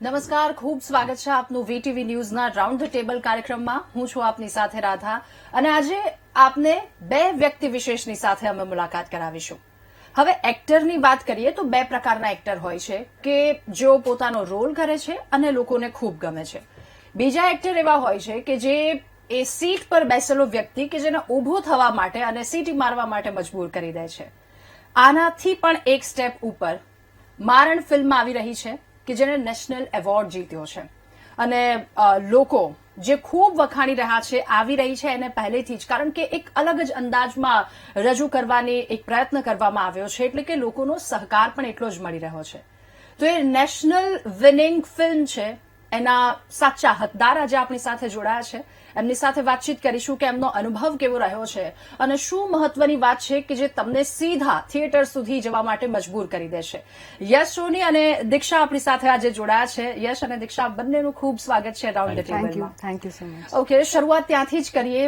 નમસ્કાર, ખૂબ સ્વાગત છે આપનું વીટીવી ન્યૂઝના રાઉન્ડ ધ ટેબલ કાર્યક્રમમાં. હું છું આપની સાથે રાધા અને આજે આપને બે વ્યક્તિ વિશેષની સાથે અમે મુલાકાત કરાવીશું. હવે એક્ટરની વાત કરીએ તો બે પ્રકારના એક્ટર હોય છે કે જેઓ પોતાનો રોલ કરે છે અને લોકોને ખૂબ ગમે છે. બીજા એક્ટર એવા હોય છે કે જે એ સીટ પર બેસેલો વ્યક્તિ કે જેને ઊભો થવા માટે અને સીટી મારવા માટે મજબૂર કરી દે છે. આનાથી પણ એક સ્ટેપ ઉપર મારણ ફિલ્મ આવી રહી છે કે જેને નેશનલ એવોર્ડ જીત્યો છે અને લોકો જે ખૂબ વખાણી રહ્યા છે આવી રહી છે એને પહેલેથી જ, કારણ કે એક અલગ જ અંદાજમાં રજૂ કરવાની એક પ્રયત્ન કરવામાં આવ્યો છે એટલે કે લોકોનો સહકાર પણ એટલો જ મળી રહ્યો છે. તો એ નેશનલ વિનિંગ ફિલ્મ છે, એના સાચા હકદાર આજે આપણી સાથે જોડાયા છે. એમની સાથે વાતચીત કરીશું કે એમનો અનુભવ કેવો રહ્યો છે અને શું મહત્વની વાત છે કે જે તમને સીધા થિયેટર સુધી જવા માટે મજબૂર કરી દેશે. યશ સોની અને દીક્ષા આપણી સાથે આજે જોડાયા છે. યશ અને દીક્ષા બંનેનું ખૂબ સ્વાગત છે રાઉન્ડ ધ ટેબલમાં. Thank you so much. Okay, શરૂઆત ત્યાંથી જ કરીએ.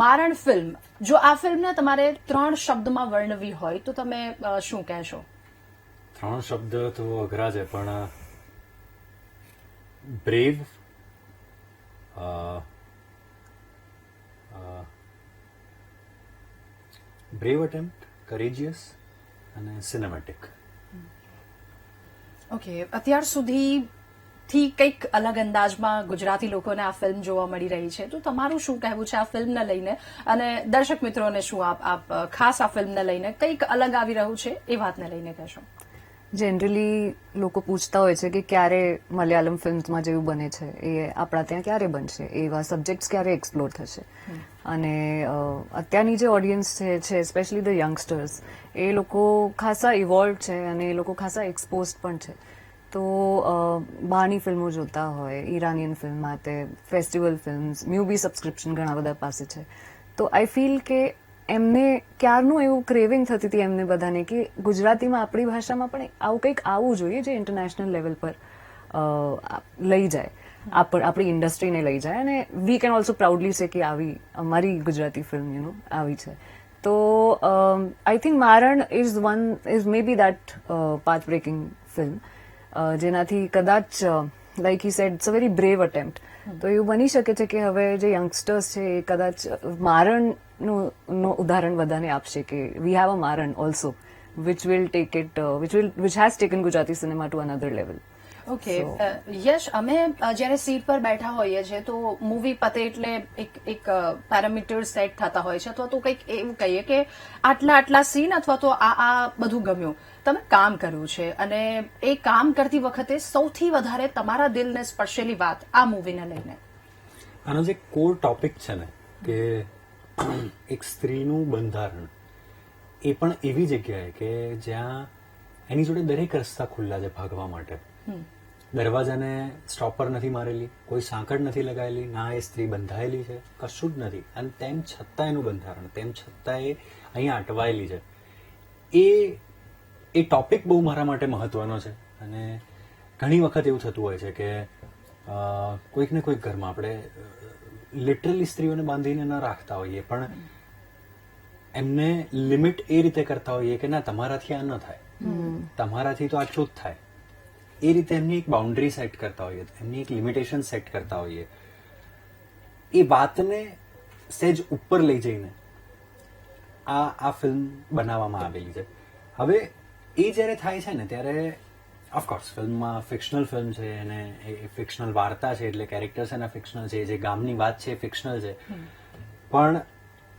મારણ ફિલ્મ, જો આ ફિલ્મને તમારે 3 શબ્દમાં વર્ણવી હોય તો તમે શું કહેશો? 3 શબ્દ તો અઘરા છે, પણ બ્રેવ, બ્રેવ અટેમ્પ્ટ, કરેજિયસ અને સિનેમેટિક. ઓકે, અત્યાર સુધીથી કંઈક અલગ અંદાજમાં ગુજરાતી લોકોને આ ફિલ્મ જોવા મળી રહી છે, તો તમારું શું કહેવું છે આ ફિલ્મને લઈને અને દર્શક મિત્રોને શું આપ ખાસ આ ફિલ્મને લઈને કંઈક અલગ આવી રહ્યું છે એ વાતને લઈને કહેશો? જનરલી લોકો પૂછતા હોય છે કે ક્યારે મલયાલમ ફિલ્મમાં જેવું બને છે એ આપણા ત્યાં ક્યારે બનશે, એવા સબ્જેક્ટ્સ ક્યારે એક્સપ્લોર થશે. અને અત્યારની જે ઓડિયન્સ છે સ્પેશિયલી ધ યંગસ્ટર્સ, એ લોકો ખાસા ઇવોલ્વ છે અને એ લોકો ખાસા એક્સપોઝ પણ છે. તો બહારની ફિલ્મો જોતા હોય, ઈરાનિયન ફિલ્મ માટે ફેસ્ટિવલ ફિલ્મ્સ, મ્યુવી સબસ્ક્રિપ્શન ઘણા બધા પાસે છે. તો આઈ ફીલ કે એમને ક્યારનું એવું ક્રેવિંગ થતી હતી એમને બધાને કે ગુજરાતીમાં આપણી ભાષામાં પણ આવું કંઈક આવવું જોઈએ જે ઇન્ટરનેશનલ લેવલ પર લઈ જાય, આપણી ઇન્ડસ્ટ્રીને લઈ જાય. અને વી કેન ઓલ્સો પ્રાઉડલી સે કે આવી અમારી ગુજરાતી ફિલ્મ આવી છે. તો I think Maaran is maybe that path breaking film, જેનાથી કદાચ like he said it's a very brave attempt. તો એવું બની શકે છે કે હવે જે યંગસ્ટર્સ છે એ કદાચ મારણનું ઉદાહરણ બધાને આપશે કે we have a Maaran also which has taken Gujarati cinema to another level. Okay, Yash, અમે જ્યારે સીટ પર બેઠા હોઈએ છીએ તો મૂવી પતે એટલે એક પેરામીટર સેટ થતા હોય છે, અથવા તો કંઈક એવું કહીએ કે આટલા સીન અથવા તો આ બધું ગમ્યું. તમે કામ કર્યું છે અને એ કામ કરતી વખતે સૌથી વધારે તમારા દિલને સ્પર્શેલી વાત આ મૂવીને લઈને? આનો જે કોર ટોપિક છે ને કે એક સ્ત્રીનું બંધારણ, એ પણ એવી જગ્યાએ કે જ્યાં એની જોડે દરેક રસ્તા ખુલ્લા છે ભાગવા માટે. દરવાજાને સ્ટોપર નથી મારેલી, કોઈ સાંકળ નથી લગાવેલી, ના એ સ્ત્રી બંધાયેલી છે, કશું જ નથી. અને તેમ છતાં એનું બંધારણ, તેમ છતાં એ અહીંયા અટવાયેલી છે. એ ટોપિક બહુ મારા માટે મહત્વનો છે. અને ઘણી વખત એવું થતું હોય છે કે કોઈક ને કોઈક ઘરમાં આપણે લિટરલી સ્ત્રીઓને બાંધીને ન રાખતા હોઈએ, પણ એમને લિમિટ એ રીતે કરતા હોઈએ કે ના, તમારાથી આ ન થાય, તમારાથી તો આટલું જ થાય. એ રીતે એમની એક બાઉન્ડ્રી સેટ કરતા હોઈએ, એમની એક લિમિટેશન સેટ કરતા હોઈએ. એ વાતને સહેજ ઉપર લઈ જઈને આ ફિલ્મ બનાવવામાં આવેલી છે. હવે એ જ્યારે થાય છે ને ત્યારે ઓફકોર્સ ફિલ્મમાં ફિક્શનલ ફિલ્મ છે અને એ ફિક્શનલ વાર્તા છે, એટલે કેરેક્ટર્સ એના ફિક્શનલ છે, જે ગામની વાત છે એ ફિક્શનલ છે. પણ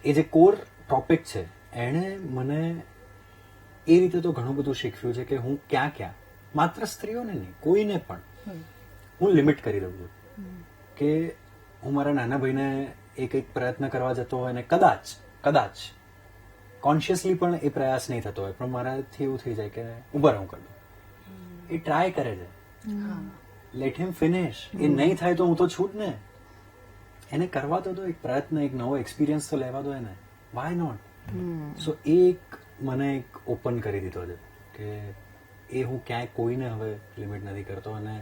એ જે કોર ટોપિક છે એણે મને એ રીતે તો ઘણું બધું શીખવ્યું છે કે હું ક્યાં માત્ર સ્ત્રીઓને નહીં, કોઈને પણ હું લિમિટ કરી દઉં છું. કે હું મારા નાના ભાઈને એ કંઈક પ્રયત્ન કરવા જતો હોય ને કદાચ કોન્શિયસલી પણ એ પ્રયાસ નહીં થતો હોય, પણ મારાથી એવું થઈ જાય કે ઉભા રહું કરી દઉં. એ ટ્રાય કરે છે, લેટ હિમ ફિનિશ. એ નહીં થાય તો હું તો છું જ ને, એને કરવા દો, એક પ્રયત્ન, એક નવો એક્સપિરિયન્સ તો લેવા દો એને, વાય નોટ. સો એ મને એક ઓપન કરી દીધો છે કે એ હું ક્યાંય કોઈને હવે લિમિટ નથી કરતો. અને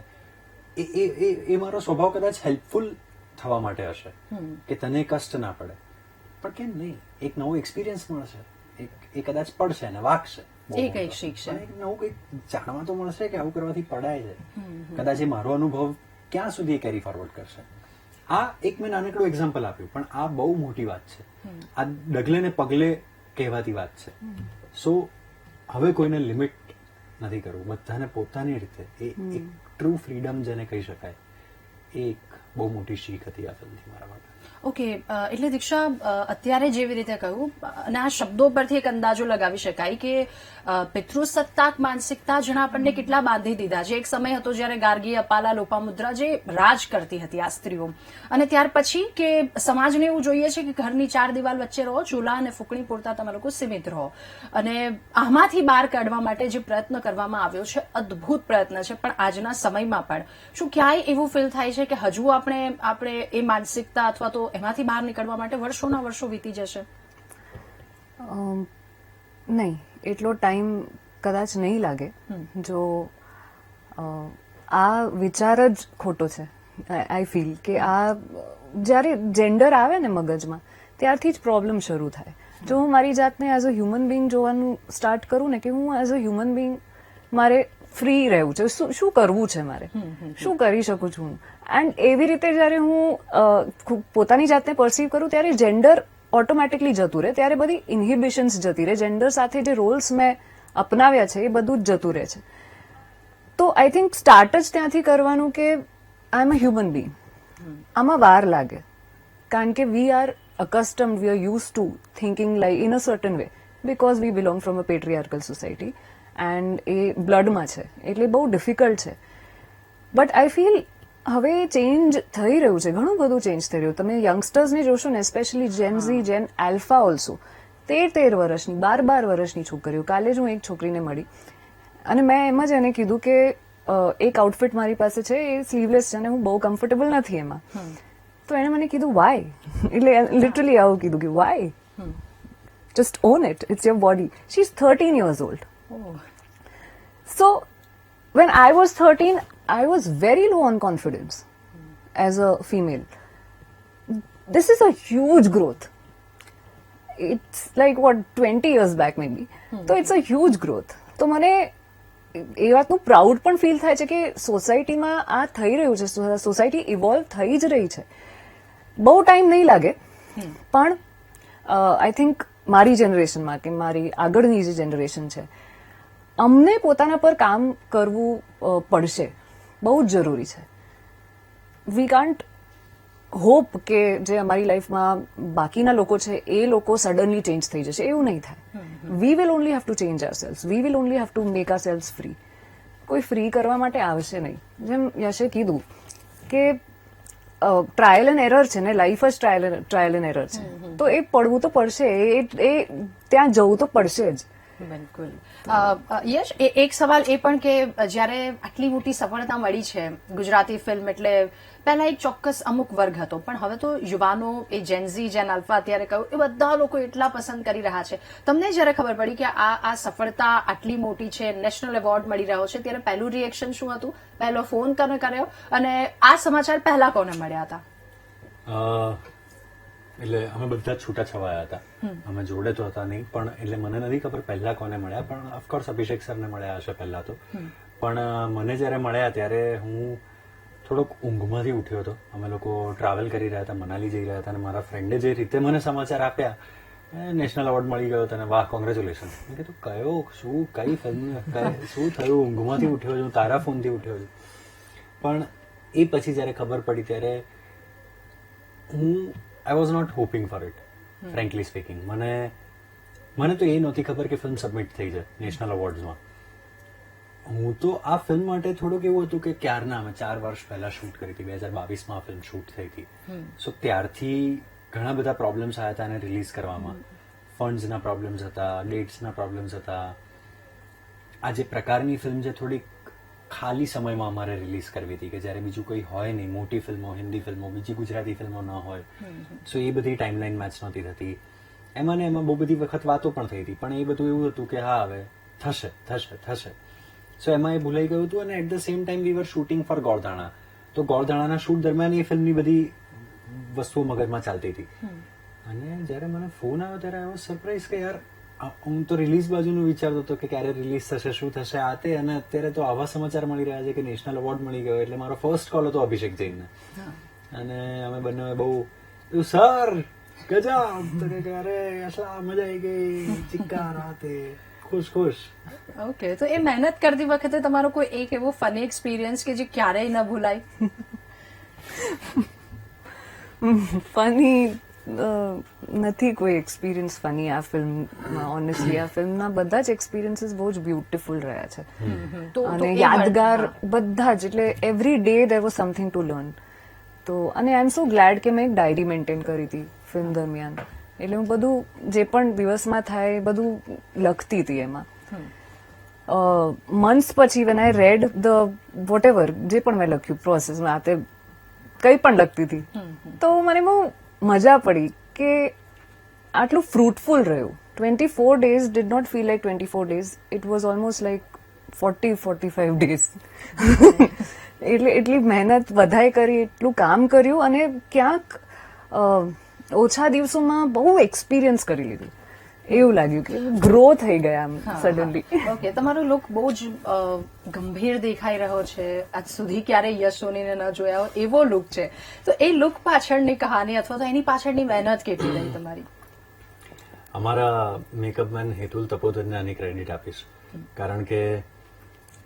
એ મારો સ્વભાવ કદાચ હેલ્પફુલ થવા માટે હશે કે તને કષ્ટ ના પડે, પણ કેમ નહીં, એક નવો એક્સપિરિયન્સ મળશે, એ કદાચ પડશે ને વાગશે, બહુ એ કંઈક મોટો. શીખશે. પણ એક નવું કંઈક જાણવા તો મળશે કે આવું કરવાથી પડાય છે. કદાચ એ મારો અનુભવ ક્યાં સુધી કેરી ફોરવર્ડ કરશે. આ એક મેં નાનકડું એક્ઝામ્પલ આપ્યું, પણ આ બહુ મોટી વાત છે. આ ડગલે ને પગલે કહેવાતી વાત છે. સો હવે કોઈને લિમિટ નથી કરવું, બધાને પોતાની રીતે એ એક ટ્રુ ફ્રીડમ જેને કહી શકાય, એ એક બહુ મોટી શીખ હતી આ ફિલ્મથી મારા માટે. ઓકે, એટલે દીક્ષા, અત્યારે જેવી રીતે કહ્યું, અને આ શબ્દો પરથી એક અંદાજો લગાવી શકાય કે પિતૃસત્તાક માનસિકતા જેણે આપણને કેટલા બાંધી દીધા છે. એક સમય હતો જ્યારે ગાર્ગી, અપાલા, લોપામુદ્રા જે રાજ કરતી હતી આ સ્ત્રીઓ, અને ત્યાર પછી કે સમાજને એવું જોઈએ છે કે ઘરની 4 દિવાલ વચ્ચે રહો, ચૂલા અને ફૂંકણી પૂરતા તમે લોકો સીમિત રહો, અને આમાંથી બહાર કાઢવા માટે જે પ્રયત્ન કરવામાં આવ્યો છે, અદ્ભુત પ્રયત્ન છે. પણ આજના સમયમાં પણ શું ક્યાંય એવું ફીલ થાય છે કે હજુ આપણે એ માનસિકતા અથવા તો એમાંથી બહાર નીકળવા માટે વર્ષોના વર્ષો વીતી જશે? નહીં, એટલો ટાઈમ કદાચ નહીં લાગે. જો આ વિચાર જ ખોટો છે. આઈ ફીલ કે આ જ્યારે જેન્ડર આવે ને મગજમાં, ત્યારથી જ પ્રોબ્લેમ શરૂ થાય. જો હું મારી જાતને એઝ અ હ્યુમન બિંગ જોવાનું સ્ટાર્ટ કરું ને, કે હું એઝ અ હ્યુમન બિંગ મારે ફ્રી રહેવું છે, શું કરવું છે મારે, શું કરી શકું છું હું, એન્ડ એવી રીતે જ્યારે હું પોતાની જાતને પરસીવ કરું ત્યારે જેન્ડર ઓટોમેટિકલી જતું રહે, ત્યારે બધી ઇન્હિબિશન્સ જતી રહે. જેન્ડર સાથે જે રોલ્સ મેં અપનાવ્યા છે એ બધું જ જતું રહે છે. તો આઈ થિંક સ્ટાર્ટ જ ત્યાંથી કરવાનું કે આઈ એમ અ હ્યુમન બિંગ. આમાં વાર લાગે, કારણ કે we are accustomed, we are used to thinking like in a certain way because we belong from a patriarchal society and એ બ્લડમાં છે, એટલે બહુ ડિફિકલ્ટ છે. બટ આઈ ફીલ હવે ચેન્જ થઈ રહ્યું છે, ઘણું બધું ચેન્જ થઈ રહ્યું. તમે યંગસ્ટર્સને જોશો ને, સ્પેશિયલી જેન ઝી, જેન આલ્ફા ઓલ્સો, 13 વર્ષની, 12 વર્ષની છોકરીઓ. કાલે જ હું એક છોકરીને મળી અને મેં એમ જ એને કીધું કે એક આઉટફિટ મારી પાસે છે, એ સ્લીવલેસ છે અને હું બહુ કમ્ફર્ટેબલ નથી એમાં. તો એણે મને કીધું વાય, એટલે લિટરલી આવું કીધું કે why, just own it, it's your body. She is 13 years old. So when I was 13, I was very low on confidence as a female. This is a huge growth. It's like what, 20 years back maybe. So it's a huge growth. તો મને એ વાતનું proud પણ feel થાય છે કે સોસાયટીમાં આ થઈ રહ્યું છે, સોસાયટી ઇવોલ્વ થઈ જ રહી છે. બહુ ટાઈમ નહીં લાગે, પણ આઈ થિંક મારી જનરેશનમાં કે મારી આગળની જે જનરેશન છે, અમને પોતાના પર કામ કરવું પડશે, બહુ જ જરૂરી છે. વી કાન્ટ હોપ કે જે અમારી લાઈફમાં બાકીના લોકો છે એ લોકો સડનલી ચેન્જ થઈ જશે, એવું નહીં થાય. We will only have to change ourselves, we will only have to make ourselves free. કોઈ ફ્રી કરવા માટે આવશે નહીં. જેમ યશે કીધું કે ટ્રાયલ એન્ડ એરર છે ને, લાઈફ જ ટ્રાયલ એન્ડ એરર છે, તો એ પડવું તો પડશે, એ ત્યાં જવું તો પડશે જ. બિલકુલ. યશ, એક સવાલ એ પણ કે જ્યારે આટલી મોટી સફળતા મળી છે ગુજરાતી ફિલ્મ, એટલે પહેલા એક ચોક્કસ અમુક વર્ગ હતો, પણ હવે તો યુવાનો, એ જેનઝી, જેન આલ્ફા અત્યારે કહ્યું, એ બધા લોકો એટલા પસંદ કરી રહ્યા છે. તમને જ્યારે ખબર પડી કે આ સફળતા આટલી મોટી છે, નેશનલ એવોર્ડ મળી રહ્યો છે, ત્યારે પહેલું રિએક્શન શું હતું? પહેલો ફોન કોને કર્યો અને આ સમાચાર પહેલા કોને મળ્યા હતા? એટલે અમે બધા છૂટા છવાયા હતા, અમે જોડે તો હતા નહીં, પણ એટલે મને નથી ખબર પહેલા કોને મળ્યા, પણ ઓફકોર્સ અભિષેક સરને મળ્યા હશે પહેલા તો. પણ મને જયારે મળ્યા ત્યારે હું થોડોક ઊંઘમાંથી ઉઠ્યો હતો. અમે લોકો ટ્રાવેલ કરી રહ્યા હતા, મનાલી જઈ રહ્યા હતા, અને મારા ફ્રેન્ડે જે રીતે મને સમાચાર આપ્યા, નેશનલ એવોર્ડ મળી ગયો તને, વાહ, કોંગ્રેચ્યુલેશન. મેં કીધું કયો, શું, કઈ ફિલ્મ, શું થયું? ઊંઘમાંથી ઉઠ્યો છું, તારા ફોનથી ઉઠ્યો છું. પણ એ પછી જયારે ખબર પડી ત્યારે I was not hoping for it, frankly speaking. મને તો એ નહોતી ખબર કે ફિલ્મ સબમિટ થઈ જાય નેશનલ એવોર્ડ્સમાં. હું તો આ ફિલ્મ માટે થોડુંક એવું હતું કે ક્યારના, અમે 4 વર્ષ પહેલા શૂટ કરી હતી, 2022માં આ ફિલ્મ શૂટ થઈ હતી. સો ત્યારથી ઘણા બધા પ્રોબ્લેમ્સ આવ્યા હતા એને રિલીઝ કરવામાં. ફંડ્સના પ્રોબ્લેમ્સ હતા, ડેટ્સના પ્રોબ્લેમ્સ હતા. આ જે પ્રકારની ફિલ્મ છે થોડીક ખાલી સમયમાં અમારે રિલીઝ કરવી હતી, કે જ્યારે બીજું કોઈ હોય નહીં, મોટી ફિલ્મો, હિન્દી ફિલ્મો, બીજી ગુજરાતી ફિલ્મો ન હોય. સો એ બધી ટાઈમલાઈન મેચ નહોતી થતી. એમાં ને એમાં બહુ બધી વખત વાતો પણ થઈ હતી, પણ એ બધું એવું હતું કે હા, હવે થશે થશે થશે. સો એમાં એ ભૂલાઈ ગયું હતું. અને at the same time we were shooting for Goldhana. તો ગોળધાણાના શૂટ દરમિયાન એ ફિલ્મની બધી વસ્તુઓ મગજમાં ચાલતી હતી. અને જ્યારે મને ફોન આવ્યો ત્યારે આઈ વોઝ સરપ્રાઈઝ કે યાર હું તો રિલીઝ બાજુનું વિચારતો હતો કે ક્યારે રિલીઝ થશે, શું થશે, આ તે, અને અત્યારે તો આવા સમાચાર મળી રહ્યા છે કે નેશનલ એવોર્ડ મળી ગયો. એટલે મારો ફર્સ્ટ કોલ હતો અભિષેક જૈનને, અને અમે બંને બહુ સર ગજબ, તો કે અરે અસલા મજા આવી ગઈ, ચિક્કાર આતે, ખુશ. ઓકે, તો એ મહેનત કરતી વખતે તમારો કોઈ એક એવો ફની એક્સપિરિયન્સ કે જે ક્યારેય ન ભૂલાય? ફની નથી કોઈ એક્સપિરિયન્સ ફની આ ફિલ્મમાં. ઓનેસ્ટલી આ ફિલ્મના બધા જ એક્સપિરિયન્સીસ બહુ જ બ્યુટીફુલ રહ્યા છે અને યાદગાર બધા જ. એટલે every day there was something to learn. તો અને આઈ એમ સો ગ્લેડ કે મેં એક ડાયરી મેન્ટેન કરી હતી ફિલ્મ દરમિયાન. એટલે હું બધું જે પણ દિવસમાં થાય બધું લખતી હતી એમાં. મંથ્સ પછી when I red the what ever જે પણ મેં લખ્યું પ્રોસેસમાં તે કંઈ પણ લખતી હતી, તો મને બહુ મજા પડી કે આટલું ફ્રૂટફુલ રહ્યું. 24 days did not feel like 24 days. It was almost like 40-45 days. એટલે એટલી મહેનત બધાએ કરી, એટલું કામ કર્યું અને ક્યાંક ઓછા દિવસોમાં બહુ એક્સપિરિયન્સ કરી લીધું. એવું લાગ્યું કે ગ્રો થઈ ગયા આમ સડનલી. ઓકે, તમારો લુક બહુ જ ગંભીર દેખાઈ રહ્યો છે. આજ સુધી ક્યારેય યશ સોનીને ન જોયા હોય એવો લુક છે. તો એ લુક પાછળની કહાની અથવા તો એની પાછળની મહેનત કેટલી રહી તમારી? અમારા મેકઅપમેન હેતુલ તપોધનને ક્રેડિટ આપીશ, કારણ કે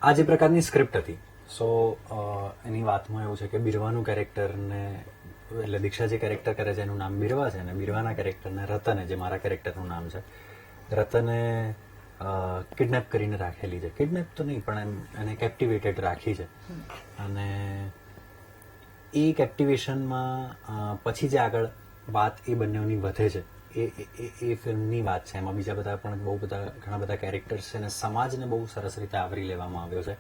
આ જે પ્રકારની સ્ક્રિપ્ટ હતી, સો એની વાતમાં એવું છે કે બિરવાનું કેરેક્ટરને, એટલે દીક્ષા જે કેરેક્ટર કરે છે એનું નામ બિરવા છે, અને બિરવાના કેરેક્ટરને રતને, જે મારા કેરેક્ટરનું નામ છે, રતને કિડનેપ કરીને રાખેલી છે. કિડનેપ તો નહીં, પણ એને કેપ્ટિવેટેડ રાખી છે. અને એ કેપ્ટિવેશનમાં પછી જે આગળ વાત એ બંનેની વધે છે એ ફિલ્મની વાત છે. એમાં બીજા બધા પણ ઘણા બધા કેરેક્ટર્સ છે અને સમાજને બહુ સરસ રીતે આવરી લેવામાં આવ્યો છે.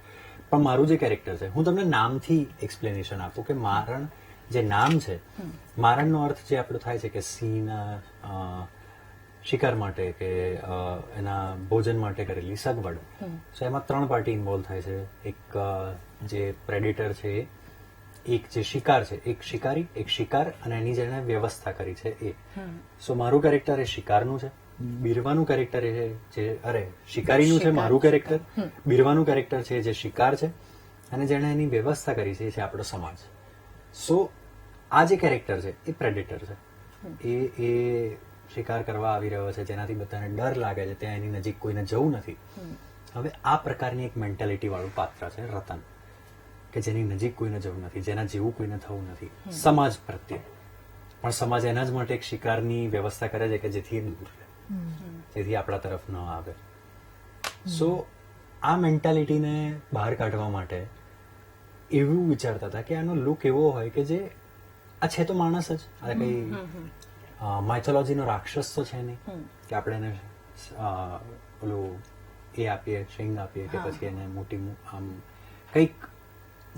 પણ મારું જે કેરેક્ટર છે, હું તમને નામથી એક્સપ્લેનેશન આપું કે મારણ જે નામ છે, મારણનો અર્થ જે આપણો થાય છે કે સિંહના શિકાર માટે કે એના ભોજન માટે કરેલી સગવડ. સો એમાં 3 પાર્ટી ઇન્વોલ્વ થાય છે. એક જે પ્રેડિટર છે, એક જે શિકાર છે, એક શિકારી, એક શિકાર, અને એની જેણે વ્યવસ્થા કરી છે એ. સો મારું કેરેક્ટર એ શિકારનું છે, બિરવાનું કેરેક્ટર એ શિકારીનું છે મારું કેરેક્ટર, બિરવાનું કેરેક્ટર છે જે શિકાર છે, અને જેણે એની વ્યવસ્થા કરી છે એ છે આપણો સમાજ. સો આ જે કેરેક્ટર છે એ પ્રેડિટર છે. એ શિકાર કરવા આવી રહ્યો છે, જેનાથી બધાને ડર લાગે છે, ત્યાં એની નજીક કોઈને જવું નથી. હવે આ પ્રકારની એક મેન્ટાલિટી વાળું પાત્ર છે રતન, કે જેની નજીક કોઈને જવું નથી, જેના જેવું કોઈને થવું નથી સમાજ પ્રત્યે. પણ સમાજ એના જ માટે એક શિકારની વ્યવસ્થા કરે છે કે જેથી એ દૂર રહે, જેથી આપણા તરફ ન આવે. સો આ મેન્ટાલિટીને બહાર કાઢવા માટે એવું વિચારતા હતા કે આનો લુક એવો હોય કે જે આ છે તો માણસ જ, આ કઈ માઇથોલોજીનો રાક્ષસ તો છે નહીં કે આપણે એને ઓલું એ આપીએ, શિંગ આપીએ કે પછી એને મોટી આમ કંઈક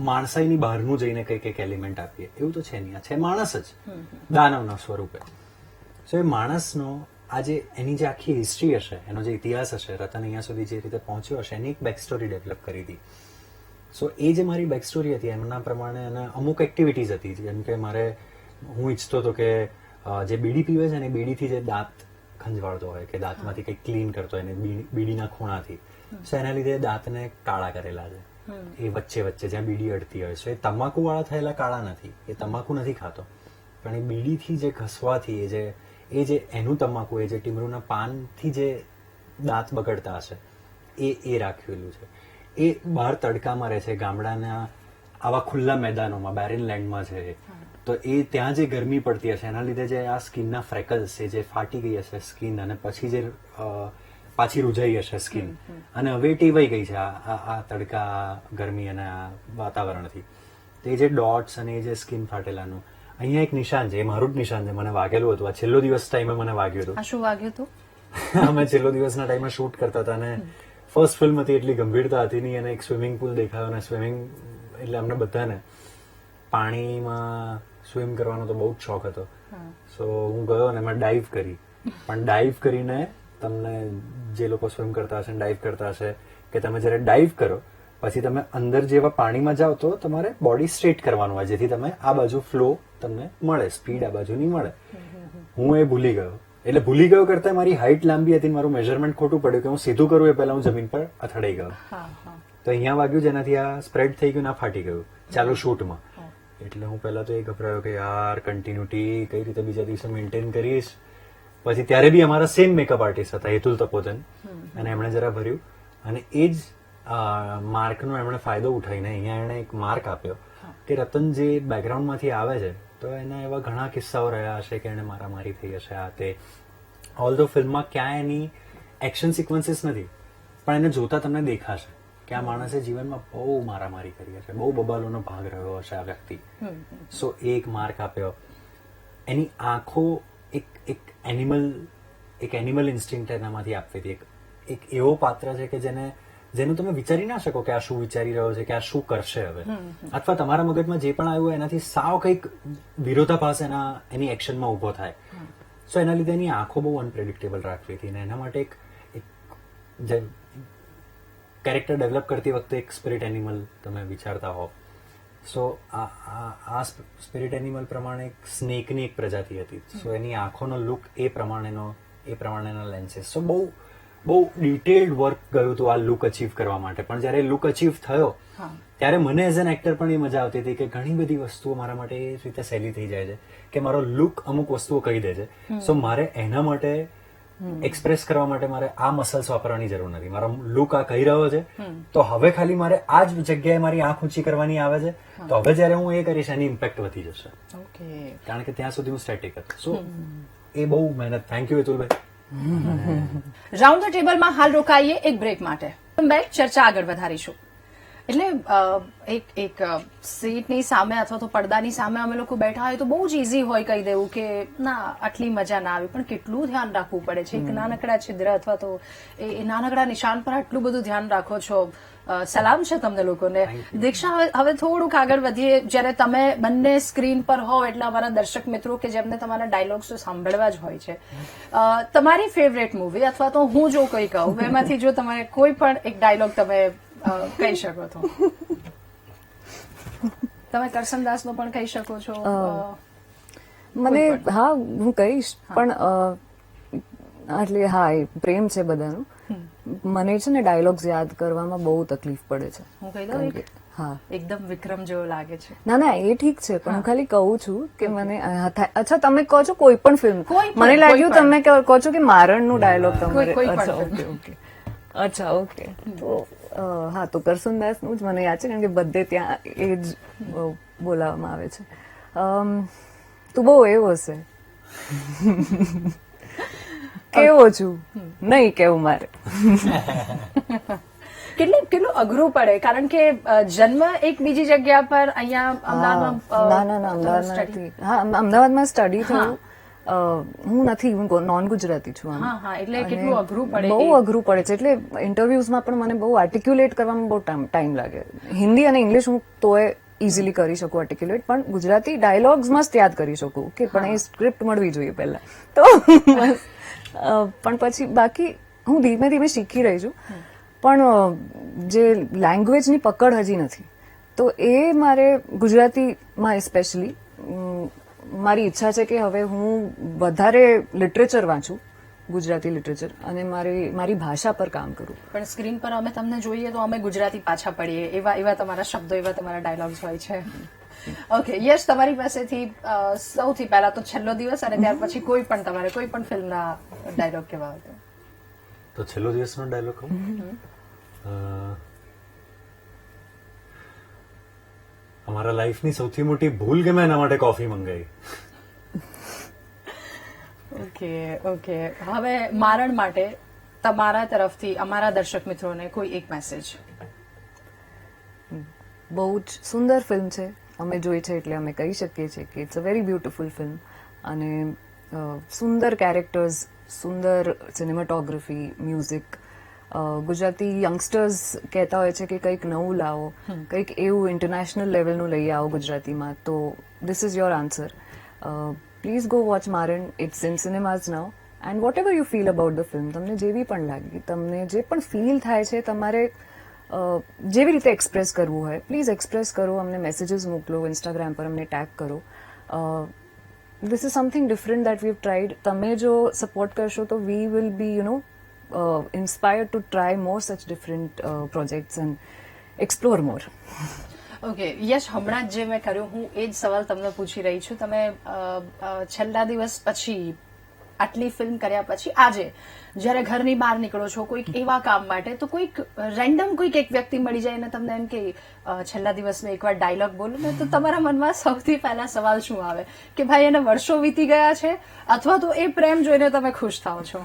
માણસાઈની બહારનું જઈને કંઈક એક એલિમેન્ટ આપીએ, એવું તો છે નહીં. આ છે માણસ જ, દાનવના સ્વરૂપે. સો એ માણસનો આજે એની જે આખી હિસ્ટ્રી હશે, એનો જે ઇતિહાસ હશે, રતન અહીંયા સુધી જે રીતે પહોંચ્યો હશે, એની એક બેક સ્ટોરી ડેવલપ કરી હતી. સો એ જે મારી બેક સ્ટોરી હતી એમના પ્રમાણે અને અમુક એક્ટિવિટીઝ હતી, જેમ કે હું ઈચ્છતો હતો કે જે બીડી પીવે છે ને, બીડીથી જે દાંત ખંજવાળતો હોય કે દાંતમાંથી કંઈક ક્લીન કરતો હોય એને બીડીના ખૂણાથી, સો એના લીધે દાંતને કાળા કરેલા છે. એ વચ્ચે જ્યાં બીડી અડતી હોય છે, એ તમાકુ વાળા થયેલા કાળા નથી, એ તમાકુ નથી ખાતો, પણ એ બીડીથી જે ઘસવાથી એ જે એનું તમાકુ, એ જે ટીમરૂના પાનથી જે દાંત બગડતા હશે એ રાખેલું છે. એ બહાર તડકામાં રહે છે, ગામડાના આવા ખુલ્લા મેદાનોમાં, બેરેન લેન્ડમાં છે, તો એ ત્યાં જે ગરમી પડતી હશે એના લીધે જે આ સ્કિનના ફ્રેકલ્સ છે, જે ફાટી ગઈ હશે સ્કિન, અને પછી જે પાછી રૂજાઈ હશે સ્કિન, અને હવે ટેવાઈ ગઈ છે આ તડકા, ગરમી અને આ વાતાવરણથી, તો એ જે ડોટ્સ અને એ જે સ્કિન ફાટેલાનું અહીંયા એક નિશાન છે, એ મારું જ નિશાન છે, મને વાગેલું હતું. આ છેલ્લો દિવસ ટાઈમે મને વાગ્યું હતું. શું વાગ્યું હતું? અમે છેલ્લો દિવસના ટાઈમે શૂટ કરતા હતા અને ફર્સ્ટ ફિલ્મ હતી, એટલી ગંભીરતા હતી નહીં, અને એક સ્વિમિંગ પુલ દેખાયો, અને સ્વિમિંગ એટલે અમને બધાને પાણીમાં સ્વિમ કરવાનો તો બહુ જ શોખ હતો. સો હું ગયો અને એમાં ડાઈવ કરી, પણ ડાઈવ કરીને તમને જે લોકો સ્વિમ કરતા હશે, ડાઈવ કરતા હશે, કે તમે જ્યારે ડાઈવ કરો પછી તમે અંદર જેવા પાણીમાં જાઓ તો તમારે બોડી સ્ટ્રેટ કરવાનું હોય, જેથી તમે આ બાજુ ફ્લો તમને મળે, સ્પીડ આ બાજુ નહીં મળે. હું એ ભૂલી ગયો એટલે ભૂલી ગયો કરતા મારી હાઈટ લાંબી હતી, મારું મેઝરમેન્ટ ખોટું પડ્યું કે હું સીધું કરું એ પહેલા હું જમીન પર અથડાઈ ગયો. તો અહીંયા વાગ્યું જેનાથી આ સ્પ્રેડ થઈ ગયું, ના ફાટી ગયું ચાલુ શૂટમાં. એટલે હું પહેલા તો એ ગભરાયો કે યાર કન્ટિન્યુટી કઈ રીતે બીજા દિવસે મેન્ટેન કરીશ. પછી ત્યારે બી અમારા સેમ મેકઅપ આર્ટિસ્ટ હતા હેતુલ તપોધન, અને એમણે જરા ભર્યું અને એ જ માર્કનો એમણે ફાયદો ઉઠાવીને અહીંયા એણે એક માર્ક આપ્યો કે રતન જે બેકગ્રાઉન્ડમાંથી આવે છે તો એના એવા ઘણા કિસ્સાઓ રહ્યા હશે કે એને મારામારી થઈ હશે આ તે. ઓલ ધ ફિલ્મમાં ક્યાંય એની એક્શન સિક્વન્સીસ નથી, પણ એને જોતા તમને દેખાશે કે આ માણસે જીવનમાં બહુ મારામારી કરી હશે, બહુ બબાલોનો ભાગ રહ્યો હશે આ વ્યક્તિ. સો એક માર્ક આપ્યો. એની આંખો એક એનિમલ ઇન્સ્ટિંક્ટ એનામાંથી આપતી હતી. એક એવો પાત્ર છે કે જેનું તમે વિચારી ના શકો કે આ શું વિચારી રહ્યો છે, કે આ શું કરશે હવે, અથવા તમારા મગજમાં જે પણ આવ્યું એનાથી સાવ કંઈક વિરોધાભાસ એની એક્શનમાં ઉભો થાય. સો એના લીધે એની આંખો બહુ અનપ્રેડિક્ટેબલ રાખવી હતી, અને એના માટે એક કેરેક્ટર ડેવલપ કરતી વખતે એક સ્પિરિટ એનિમલ તમે વિચારતા હો. સો આ સ્પિરિટ એનિમલ પ્રમાણે એક સ્નેકની એક પ્રજાતિ હતી. સો એની આંખોનો લુક એ પ્રમાણેના લેન્સીસ. સો બહુ ડિટેલ્ડ વર્ક ગયું હતું આ લુક અચીવ કરવા માટે. પણ જયારે લુક અચીવ થયો ત્યારે મને એઝ એન એક્ટર પણ એ મજા આવતી હતી કે ઘણી બધી વસ્તુઓ મારા માટે એ રીતે સહેલી થઈ જાય છે કે મારો લુક અમુક વસ્તુઓ કહી દે છે. સો મારે એના માટે એક્સપ્રેસ કરવા માટે મારે આ મસલ્સ વાપરવાની જરૂર નથી. મારો લુક આ કહી રહ્યો છે તો હવે ખાલી મારે આ જ જગ્યાએ મારી આંખ ઊંચી કરવાની આવે છે, તો હવે જયારે હું એ કરીશ એની ઇમ્પેક્ટ વધી જશે. કારણ કે ત્યાં સુધી હું સ્ટેટિક હતો. સો એ બહુ મહેનત. થેન્ક યુ હેતુલભાઈ. રાઉન્ડ ધ ટેબલમાં હાલ રોકાઈએ એક બ્રેક માટે. બેક ચર્ચા આગળ વધારીશું. એટલે એક સીટની સામે અથવા તો પડદાની સામે અમે લોકો બેઠા હોય તો બહુ જ ઇઝી હોય કહી દેવું કે ના આટલી મજા ના આવી, પણ કેટલું ધ્યાન રાખવું પડે છે. એક નાનકડા છિદ્ર અથવા તો એ નાનકડા નિશાન પર આટલું બધું ધ્યાન રાખો છો. સલામ છે તમને લોકોને. દીક્ષા, હવે થોડુંક આગળ વધીએ. જ્યારે તમે બંને સ્ક્રીન પર હો એટલે અમારા દર્શક મિત્રો કે જેમને તમારા ડાયલોગ્સ તો સાંભળવા જ હોય છે, તમારી ફેવરેટ મૂવી અથવા તો હું જો કોઈ કહું એમાંથી જો તમારે કોઈ પણ એક ડાયલોગ તમે કહી શકો તો તમે કરસનદાસ નો પણ કહી શકો છો. મને હા હું કહીશ, પણ એટલે હા એ પ્રેમ છે બધાનું. મને છે ને ડાયલોગ્સ યાદ કરવામાં બહુ તકલીફ પડે છે. હું કહી દઉં એક? હા, એકદમ વિક્રમ જેવો લાગે છે. ના એ ઠીક છે, પણ હું ખાલી કહું છું કે મને અચ્છા તમે કહો છો કોઈ પણ ફિલ્મ, મને લાગ્યું તમે કહો છો કે મારણનું ડાયલોગ તમારે. અચ્છા ઓકે. તો હા, તો કરસનદાસનું જ મને યાદ છે કારણ કે બધે ત્યાં એ જ બોલાવવામાં આવે છે. તું બહુ એવો છે. કેવો છું નહીં કેવું મારે. કેટલું અઘરું પડે કારણ કે જન્મ એક બીજી જગ્યા પર અહીંયા અમદાવાદમાં નથી. હા, અમદાવાદમાં સ્ટડી થયું. હું નથી, હું નોન ગુજરાતી છું. એટલે કેટલું અઘરું પડે, બહુ અઘરું પડે છે. એટલે ઇન્ટરવ્યુઝમાં પણ મને બહુ આર્ટિક્યુલેટ કરવામાં બહુ ટાઈમ લાગે. હિન્દી અને ઇંગ્લિશ હું તોય ઇઝીલી કરી શકું આર્ટિક્યુલેટ, પણ ગુજરાતી ડાયલોગ્સ મસ્ત યાદ કરી શકું કે પણ એ સ્ક્રિપ્ટ મળવી જોઈએ પહેલા તો. પણ પછી બાકી હું ધીમે ધીમે શીખી રહી છું, પણ જે લેંગ્વેજની પકડ હજી નથી. તો એ મારે ગુજરાતીમાં સ્પેશિયલી મારી ઈચ્છા છે કે હવે હું વધારે લિટરેચર વાંચું, ગુજરાતી લિટરેચર, અને મારી ભાષા પર કામ કરું. પણ સ્ક્રીન પર અમે તમને જોઈએ તો અમે ગુજરાતી પાછા પડીએ એવા તમારા શબ્દો, એવા તમારા ડાયલોગ્સ હોય છે. ઓકે યસ, તમારી પાસેથી સૌથી પહેલા તો છેલ્લો દિવસ અને ત્યાર પછી કોઈ પણ તમારે કોઈ પણ ફિલ્મના ડાયલોગ કેવા હતો? તો છેલ્લો દિવસનો ડાયલોગ કહું. અમારા લાઈફની સૌથી મોટી ભૂલ કે મેં એના માટે કોફી મંગાવી. ઓકે. હવે મારણ માટે તમારા તરફથી અમારા દર્શક મિત્રોને કોઈ એક મેસેજ. બહુ જ સુંદર ફિલ્મ છે, અમે જોઈ છે એટલે અમે કહી શકીએ છીએ કે it's a very beautiful film. અને સુંદર કેરેક્ટર્સ, સુંદર સિનેમાટોગ્રાફી, મ્યુઝિક. ગુજરાતી યંગસ્ટર્સ કહેતા હોય છે કે કંઈક નવું લાવો, કંઈક એવું ઇન્ટરનેશનલ લેવલનું લઈ આવો ગુજરાતીમાં, તો this is your answer. Please go watch Maaran. It's in cinemas now. And whatever you feel about the film, તમને જેવી પણ લાગી, તમને જે પણ ફીલ થાય છે, તમારે જેવી રીતે એક્સપ્રેસ કરવું હોય પ્લીઝ એક્સપ્રેસ કરો. અમને મેસેજીસ મોકલો, ઇન્સ્ટાગ્રામ પર અમને ટેગ કરો. this is something different that we've tried. તમે જો સપોર્ટ કરશો તો we will be, inspired to try more such different projects and explore more. Okay Yash, હમણાં જ જે મેં કર્યું હું એ જ સવાલ તમને પૂછી રહી છું. તમે છેલ્લા દિવસ પછી આટલી ફિલ્મ કર્યા પછી આજે જયારે ઘરની બહાર નીકળો છો કોઈક એવા કામ માટે, તો કોઈક રેન્ડમ કોઈક એક વ્યક્તિ મળી જાય ને તમને એમ કે છેલ્લા દિવસનો એકવાર ડાયલોગ બોલો ને, તો તમારા મનમાં સૌથી પહેલા સવાલ શું આવે કે ભાઈ એને વર્ષો વીતી ગયા છે, અથવા તો એ પ્રેમ જોઈને તમે ખુશ થાઓ છો?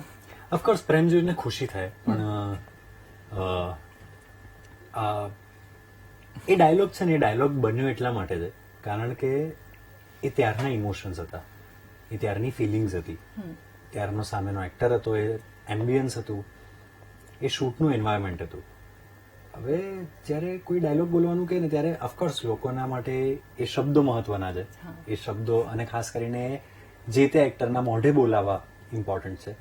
ઓફકોર્સ પ્રેમ જોઈને ખુશી થાય, પણ એ ડાયલોગ છે ને, એ ડાયલોગ બન્યો એટલા માટે છે કારણ કે એ ત્યારના ઇમોશન્સ હતા, એ ત્યારની ફિલિંગ્સ હતી, ત્યારનો સામેનો એક્ટર હતો, એ એમ્બિયન્સ હતું, એ શૂટનું એન્વાયરમેન્ટ હતું. હવે જ્યારે કોઈ ડાયલોગ બોલવાનું કહે ને ત્યારે ઓફકોર્સ લોકોના માટે એ શબ્દો મહત્વના છે, એ શબ્દો અને ખાસ કરીને જે તે એક્ટરના મોઢે બોલાવવા ઇમ્પોર્ટન્ટ છે.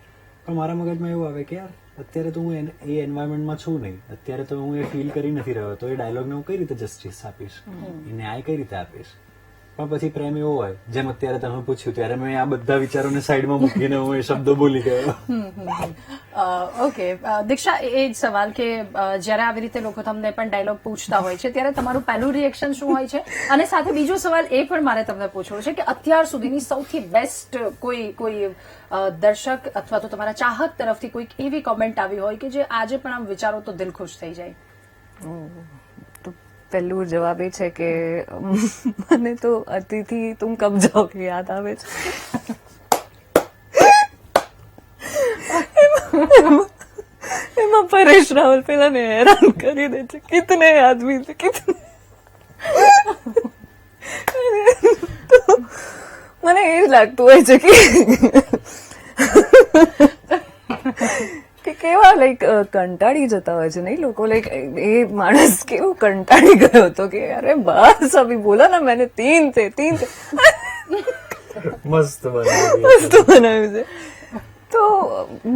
પણ મારા મગજમાં એવું આવે કે યાર અત્યારે તો હું એ એન્વાયરમેન્ટમાં છું નહીં, અત્યારે તો હું એ ફીલ કરી નથી રહ્યો, તો એ ડાયલોગને હું કઈ રીતે જસ્ટિસ આપીશ, એ ન્યાય કઈ રીતે આપીશ? પણ પછી પ્રેમ એવો હોય, જેમ અત્યારે તમે પૂછ્યું ત્યારે મેં આ બધા વિચારોને સાઈડમાં મૂકીને હું એ શબ્દો બોલી ગયો. ઓકે દીક્ષા, એ જ સવાલ કે જયારે આવી રીતે લોકો તમને પણ ડાયલોગ પૂછતા હોય છે ત્યારે તમારું પહેલું રિએક્શન શું હોય છે? અને સાથે બીજો સવાલ એ પણ મારે તમને પૂછવો છે કે અત્યાર સુધીની સૌથી બેસ્ટ કોઈ દર્શક અથવા તો તમારા ચાહક તરફથી કોઈક એવી કોમેન્ટ આવી હોય કે જે આજે પણ આમ વિચારો તો દિલ ખુશ થઈ જાય? તો પહેલું જવાબ એ છે કે મને તો અતિથિ તુમ કબ જાઓગે યાદ આવે છે. એમાં પરેશ રાવલ પેલા ને હેરાન કરી દે છે, કિતને આદમી છે કિતને. મને એ જ લાગતું હોય છે કે કેવા લાઈક કંટાળી જતા હોય છે નહીં લોકો, લાઈક એ માણસ કેવું કંટાળી ગયો હતો કે અરે બસ અભી બોલા ના મેને તીન થે મસ્ત બનાવ્યું છે. તો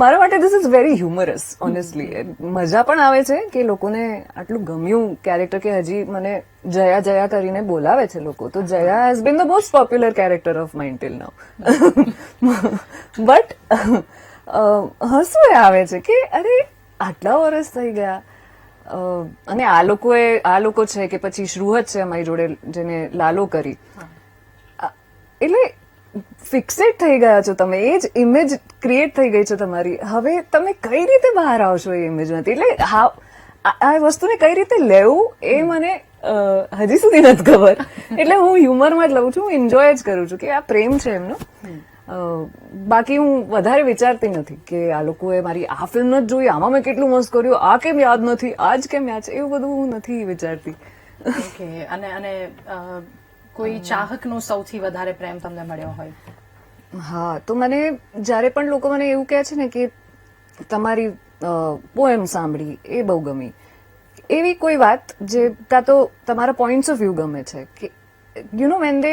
મારા માટે this is very humorous honestly. મજા પણ આવે છે કે લોકોને આટલું ગમ્યું કેરેક્ટર, કે હજી મને જયા જયા કરીને બોલાવે છે લોકો. તો Jaya has been the most popular character of mine till now. But હસવું એ આવે છે કે અરે આટલા વર્ષ થઈ ગયા, અને આ લોકો છે કે પછી શ્રુહદ છે અમારી જોડે જેને લાલો કરી, એટલે ફિક્સેટ થઈ ગયા છો તમે, એ જ ઇમેજ ક્રિએટ થઈ ગઈ છે તમારી. હવે તમે કઈ રીતે બહાર આવશો એ ઇમેજમાંથી? એટલે આ વસ્તુને કઈ રીતે લેવું એ મને હજી સુધી નથી ખબર. એટલે હું હ્યુમરમાં જ લઉં છું, હું એન્જોય જ કરું છું કે આ પ્રેમ છે એમનો. બાકી હું વધારે વિચારતી નથી કે આ લોકોએ મારી આ ફિલ્મ નથી જોઈ, આમાં મેં કેટલું મસ્ત કર્યું, આ કેમ યાદ નથી, આજ કેમ યાદ છે, એવું બધું હું નથી વિચારતી. ઓકે. અને કોઈ ચાહકનો સૌથી વધારે પ્રેમ તમને મળ્યો હોય? હા, તો મને જ્યારે પણ લોકો મને એવું કહે છે ને કે તમારી પોએમ સાંભળી એ બહુ ગમી, એવી કોઈ વાત જે કાં તો તમારા પોઈન્ટ્સ ઓફ વ્યૂ ગમે છે, કે when they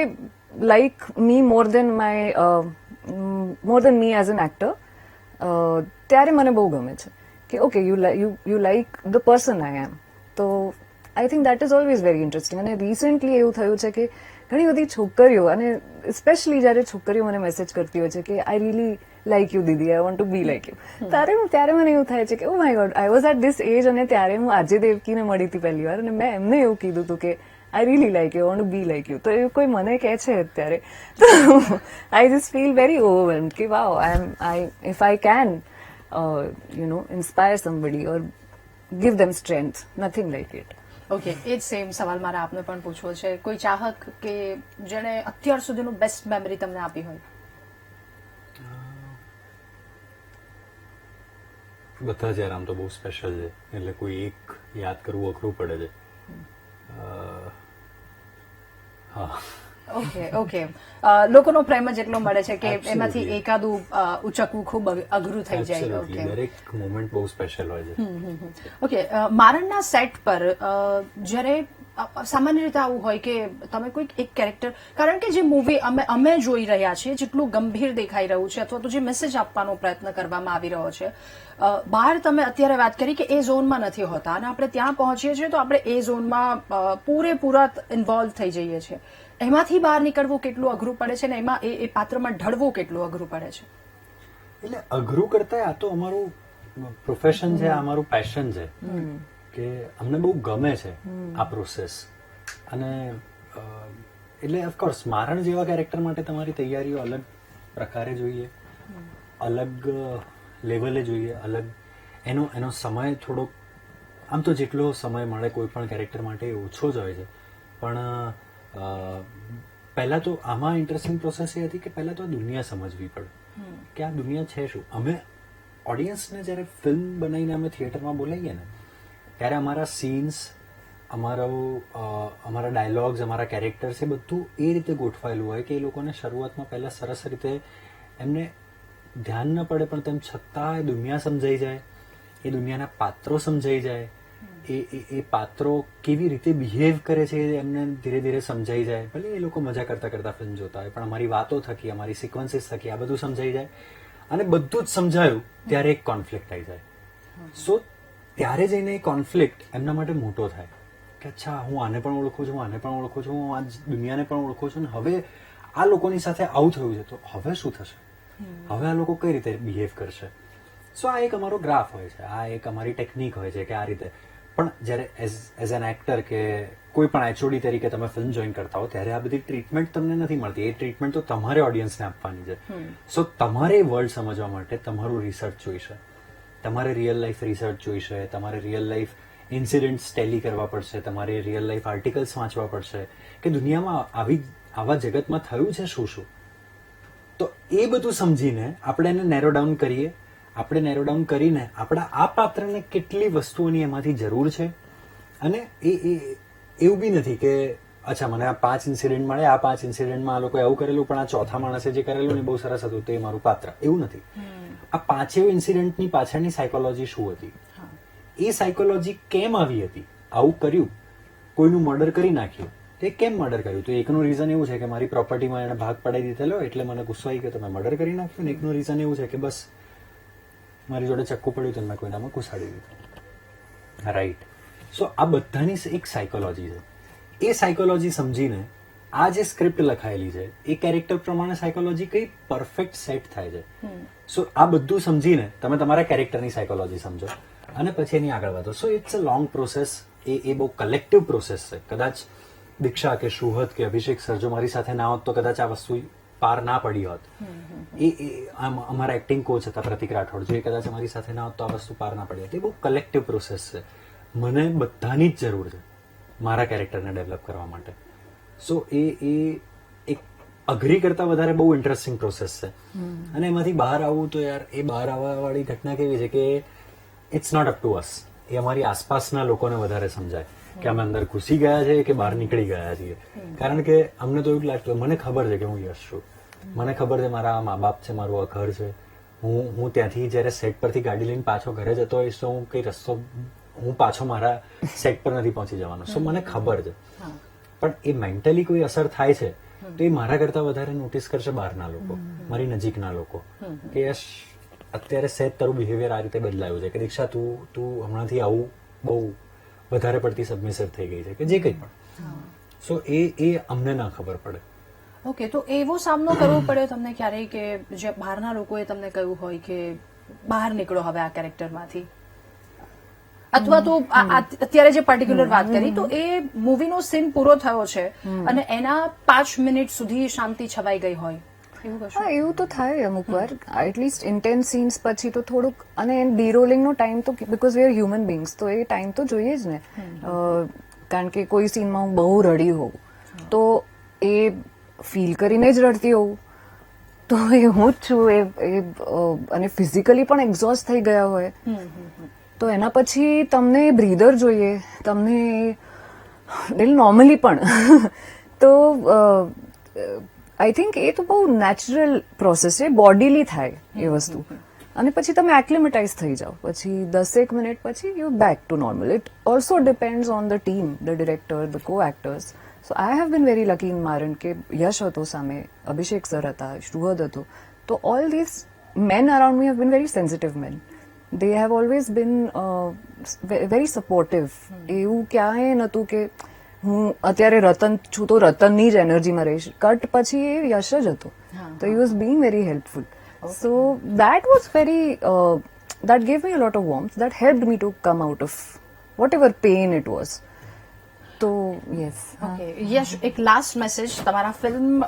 like me more than me as an actor, ત્યારે મને બહુ ગમે છે કે okay you like the person I am. તો I think that is always very interesting. અને રિસેન્ટલી એવું થયું છે કે ઘણી બધી છોકરીઓ, અને સ્પેશિયલી જયારે છોકરીઓ મને મેસેજ કરતી હોય છે કે I really like you didi, I want to be like you, ત્યારે મને એવું થાય છે કે oh my god, I was at this age. અને ત્યારે હું આજે દેવકીને મળી હતી પહેલી વાર, અને મેં એમને એવું કીધું હતું કે I really like you, want to be like you. તો એવું કોઈ મને કહે છે અત્યારે, તો I just feel very overwhelmed કે wow, if I can inspire somebody or give them strength, nothing like it. Okay, એ જ સેમ સવાલ મારે આપને પણ પૂછવો છે. કોઈ ચાહક કે જેણે અત્યાર સુધીનું બેસ્ટ મેમરી તમને આપી હોય? બધા જ યાર આમ તો બહુ સ્પેશિયલ છે, એટલે કોઈ એક યાદ કરવું અઘરું પડે છે. હા, ઓકે. લોકોનો પ્રેમ જ એટલો મળે છે કે એમાંથી એકાદું ઉચકવું ખૂબ અઘરું થઈ જાય. ઓકે, દરેક મોમેન્ટ બહુ સ્પેશિયલ હોય છે. ઓકે. મારણના સેટ પર જ્યારે સામાન્ય રીતે આવું હોય કે તમે કોઈક એક કેરેક્ટર, કારણ કે જે મૂવી અમે જોઈ રહ્યા છીએ જેટલું ગંભીર દેખાઈ રહ્યું છે અથવા તો જે મેસેજ આપવાનો પ્રયત્ન કરવામાં આવી રહ્યો છે, બહાર તમે અત્યારે વાત કરી કે એ ઝોનમાં નથી હોતા, અને આપણે ત્યાં પહોંચીએ છીએ તો આપણે એ ઝોનમાં પૂરેપૂરા ઇન્વોલ્વ થઈ જઈએ છીએ. એમાંથી બહાર નીકળવું કેટલું અઘરું પડે છે ને એમાં એ પાત્રમાં ઢળવું કેટલું અઘરું પડે છે? એટલે અઘરું કરતા આ તો અમારું પ્રોફેશન છે, આ અમારું પેશન છે કે અમને બહુ ગમે છે આ પ્રોસેસ. અને એટલે ઓફકોર્સ મારણ જેવા કેરેક્ટર માટે તમારી તૈયારીઓ અલગ પ્રકારે જોઈએ, અલગ લેવલે જોઈએ, અલગ એનો સમય થોડોક, આમ તો જેટલો સમય મળે કોઈ પણ કેરેક્ટર માટે એ ઓછો જ હોય છે. પણ પહેલા તો આમાં ઇન્ટરેસ્ટિંગ પ્રોસેસ એ હતી કે પહેલા તો આ દુનિયા સમજવી પડે કે આ દુનિયા છે શું. અમે ઓડિયન્સને જ્યારે ફિલ્મ બનાવીને અમે થિયેટરમાં બોલાવીએ ને ત્યારે અમારા સીન્સ, અમારા ડાયલોગ્સ, અમારા કેરેક્ટર્સ એ બધું એ રીતે ગોઠવાયેલું હોય કે એ લોકોને શરૂઆતમાં પહેલા સરસ રીતે એમને ધ્યાન ન પડે પણ તેમ છતાં એ દુનિયા સમજાઈ જાય, એ દુનિયાના પાત્રો સમજાઈ જાય, એ પાત્રો કેવી રીતે બિહેવ કરે છે એમને ધીરે ધીરે સમજાઈ જાય. ભલે એ લોકો મજા કરતા કરતા ફિલ્મ જોતા હોય પણ અમારી વાતો થકી, અમારી સિક્વન્સીસ થકી આ બધું સમજાઈ જાય. અને બધું જ સમજાયું ત્યારે એક કોન્ફ્લિક્ટ આવી જાય. સો ત્યારે જઈને એ કોન્ફ્લિક્ટ એમના માટે મોટો થાય કે અચ્છા હું આને પણ ઓળખું છું, આને પણ ઓળખું છું, હું આ દુનિયાને પણ ઓળખું છું, અને હવે આ લોકોની સાથે આવું થયું છે તો હવે શું થશે, હવે આ લોકો કઈ રીતે બિહેવ કરશે. સો આ એક અમારો ગ્રાફ હોય છે, આ એક અમારી ટેકનિક હોય છે કે આ રીતે. પણ જ્યારે એઝ એન એક્ટર કે કોઈ પણ એચઓડી તરીકે તમે ફિલ્મ જોઈન કરતા હો ત્યારે આ બધી ટ્રીટમેન્ટ તમને નથી મળતી. એ ટ્રીટમેન્ટ તો તમારે ઓડિયન્સને આપવાની છે. સો તમારે વર્લ્ડ સમજવા માટે તમારું રિસર્ચ જોઈશે, તમારે રિયલ લાઈફ રિસર્ચ જોઈશે, તમારે રિયલ લાઈફ ઇન્સિડન્ટ્સ ટેલી કરવા પડશે, તમારે રિયલ લાઈફ આર્ટિકલ્સ વાંચવા પડશે કે દુનિયામાં આવા જગતમાં થયું છે શું શું. તો એ બધું સમજીને આપણે એને નેરો ડાઉન કરીએ. આપણે નેરો ડાઉન કરીને આપણા આ પાત્રને કેટલી વસ્તુઓની એમાંથી જરૂર છે. અને એવું બી નથી કે અચ્છા મને આ 5 ઇન્સિડન્ટ મળે, આ 5 ઇન્સિડન્ટમાં આ લોકોએ આવું કરેલું પણ આ ચોથા માણસે જે કરેલું ને બહુ સરસ હતું તે મારું પાત્ર. એવું નથી. આ 5 ઇન્સિડન્ટની પાછળની સાયકોલોજી શું હતી, એ સાયકોલોજી કેમ આવી હતી, આવું કર્યું, કોઈનું મર્ડર કરી નાખ્યું તો એ કેમ મર્ડર કર્યું. તો એકનું રીઝન એવું છે કે મારી પ્રોપર્ટીમાં એને ભાગ પડાવી દીધેલો એટલે મને ગુસ્સો આવી ગયો તો મેં મર્ડર કરી નાખ્યું. ને એકનું રીઝન એવું છે કે બસ મારી જોડે ચક્કુ પડ્યું તો મેં કોઈનામાં ઘુસાડી દીધું. રાઈટ. સો આ બધાની એક સાયકોલોજી છે. એ સાયકોલોજી સમજીને આ જે સ્ક્રિપ્ટ લખાયેલી છે એ કેરેક્ટર પ્રમાણે સાયકોલોજી કઈ પરફેક્ટ સેટ થાય છે. સો આ બધું સમજીને તમે તમારા કેરેક્ટરની સાયકોલોજી સમજો અને પછી એની આગળ વધો. So it's a long process. એ બહુ કલેક્ટિવ પ્રોસેસ છે. કદાચ દીક્ષા કે શુહદ કે અભિષેક સર જો મારી સાથે ના હોત તો કદાચ આ વસ્તુ પાર ના પડી હોત. અમારા એક્ટિંગ કોચ હતા પ્રતિક રાઠોડ, જો એ કદાચ અમારી સાથે ના હોત તો આ વસ્તુ પાર ના પડી હોત. એ બહુ કલેક્ટિવ પ્રોસેસ છે. મને બધાની જ જરૂર છે મારા કેરેક્ટરને ડેવલપ કરવા માટે. સો એ એક અઘરી કરતા વધારે બહુ ઇન્ટરેસ્ટિંગ પ્રોસેસ છે. અને એમાંથી બહાર આવવું તો યાર એ બહાર આવવા વાળી ઘટના કેવી છે કે it's not up to us. એ અમારી આસપાસના લોકોને વધારે સમજાય કે અમે અંદર ઘૂસી ગયા છે કે બહાર નીકળી ગયા છીએ. કારણ કે અમને તો એવું લાગતું, મને ખબર છે કે હું યશ છું, મને ખબર છે મારા મા બાપ છે, મારું આ ઘર છે. હું ત્યાંથી જયારે સેટ પરથી ગાડી લઈને પાછો ઘરે જતો હોઈશ તો હું કઈ રસ્તો, હું પાછો મારા સેટ પર નથી પહોંચી જવાનો. સો મને ખબર છે. પણ એ મેન્ટલી કોઈ અસર થાય છે તો એ મારા કરતા વધારે નોટિસ કરશે બહારના લોકો, મારી નજીકના લોકો કે યશ અત્યારે સેટ તારું બિહેવિયર આ રીતે બદલાયું છે, કે દીક્ષા તું હમણાંથી આવું બહુ વધારે પડતી સબમિસિવ થઈ ગઈ છે કે જે કંઈ પણ. સો એ અમને ના ખબર પડે. ઓકે, તો એવો સામનો કરવો પડ્યો તમને ક્યારેય કે જે બહારના લોકોએ તમને કહ્યું હોય કે બહાર નીકળો હવે આ કેરેક્ટરમાંથી, અથવા તો અત્યારે જે પર્ટિક્યુલર વાત કરી તો એ મૂવીનો સીન પૂરો થયો છે અને એના 5 મિનિટ સુધી શાંતિ છવાઈ ગઈ હોય એવું કશું? હા, એવું તો થાય અમુક વાર. એટલીસ્ટ ઇન્ટેન્સ સીન્સ પછી તો થોડુંક, અને ડીરોલિંગનો ટાઈમ તો, બીકોઝ વી આર હ્યુમન બીંગ્સ, તો એ ટાઈમ તો જોઈએ જ ને. કારણ કે કોઈ સીનમાં હું બહુ રડી હોઉં તો એ ફીલ કરીને જ રડતી હોઉં તો એ હું જ છું. અને ફિઝિકલી પણ એક્ઝોસ્ટ થઈ ગયા હોય તો એના પછી તમને બ્રીધર જોઈએ, તમને નોર્મલી પણ તો આઈ થિંક એ તો બહુ નેચરલ પ્રોસેસ છે, બોડીલી થાય એ વસ્તુ. અને પછી તમે એક્લિમેટાઇઝ થઈ જાઓ, પછી 10 મિનિટ પછી you back to normal. It also depends on the team, the director, the co actors. So I have been very lucky in Maaran કે યશ હતો સામે, અભિષેક સર હતા, શ્રુહદ હતો. તો all this men around me have been very sensitive men. They have always been very supportive. એવું ક્યાંય નહોતું કે હું અત્યારે રતન છું તો રતનની જ એનર્જીમાં રહીશ. કટ પછી એ યશ જ હતો. તો he was being very helpful. So that was very that gave me a lot of warmth. That helped me to come out of whatever pain it was. So yes. Okay Yash, એક last message તમારા film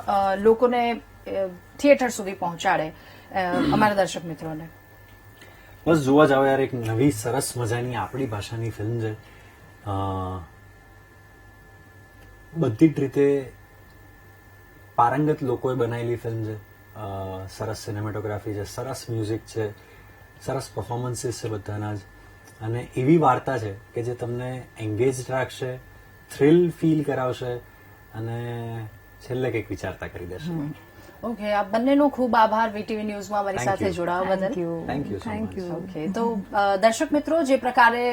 લોકોને theatre સુધી પહોંચાડે અમારા દર્શક મિત્રોને. બસ જોવા જાવ યાર, એક નવી સરસ મજાની આપણી ભાષાની ફિલ્મ છે. બધી જ રીતે પારંગત લોકોએ બનાવેલી ફિલ્મ છે. સરસ સિનેમેટોગ્રાફી છે, સરસ મ્યુઝિક છે, સરસ પરફોર્મન્સીસ છે બધાના જ, અને એવી વાર્તા છે કે જે તમને એન્ગેજ રાખશે, થ્રિલ ફીલ કરાવશે અને છેલ્લે કંઈક વિચારતા કરી દેશે. ઓકે, આ બંનેનો ખૂબ આભાર વીટીવી ન્યૂઝમાં મારી Thank સાથે you. જોડાવા Thank બદલ. you. Thank you so Thank much. you. Okay, તો દર્શક મિત્રો, જે પ્રકારે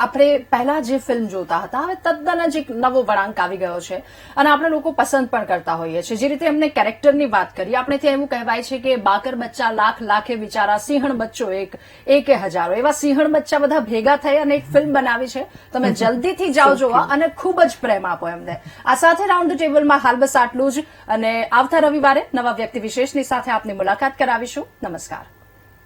આપણે પહેલા જે ફિલ્મ જોતા હતા, હવે તદ્દન જ એક નવો વળાંક આવી ગયો છે અને આપણે લોકો પસંદ પણ કરતા હોઈએ છીએ. જે રીતે એમને કેરેક્ટરની વાત કરી, આપણે ત્યાં એવું કહેવાય છે કે બાકર બચ્ચા લાખ, લાખે બિચારા, સિંહણ બચ્ચો એક, એકે હજારો. એવા સિંહણ બચ્ચા બધા ભેગા થઈ અને એક ફિલ્મ બનાવી છે. તમે જલ્દીથી જાઓ જોવા અને ખૂબ જ પ્રેમ આપો એમને. આ સાથે રાઉન્ડ ધ ટેબલમાં હાલ બસ આટલું જ, અને આવતા રવિવારે નવા વ્યક્તિ વિશેષની સાથે આપની મુલાકાત કરાવીશું. નમસ્કાર.